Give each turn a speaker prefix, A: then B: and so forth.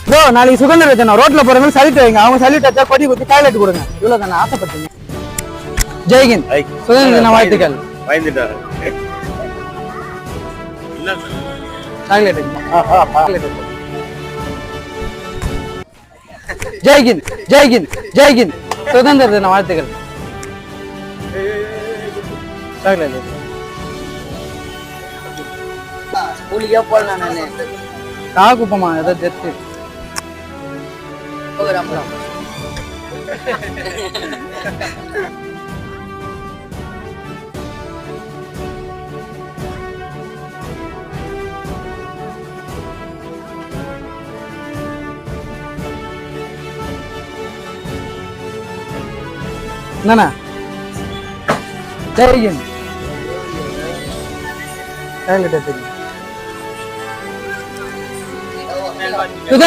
A: Bro நாளைக்கு சுதந்திர தினம் ரோட்ல போறவங்க சல்யூட் வைங்க. அவங்க சல்யூட் வச்சா கொடி குத்தி டாய்லெட் கொடுங்க. இவ்வளவு தானே ஆசைப்பட்டீங்க. ஜெய்ஹிந்த். சுதந்திர தின வாழ்த்துக்கள். ஜெய்ஹிந்த் ஜெய்ஹிந்த் ஜெய்ஹிந்த். சுதந்திர தின வாழ்த்துக்கள்.
B: ஸ்கூலுக்கே போடலாம் நானு.
A: காகுப்பமா ஏதோ ஜெத்து என்னண்ணா ஜெய்ஹிந்த். சுதந்திர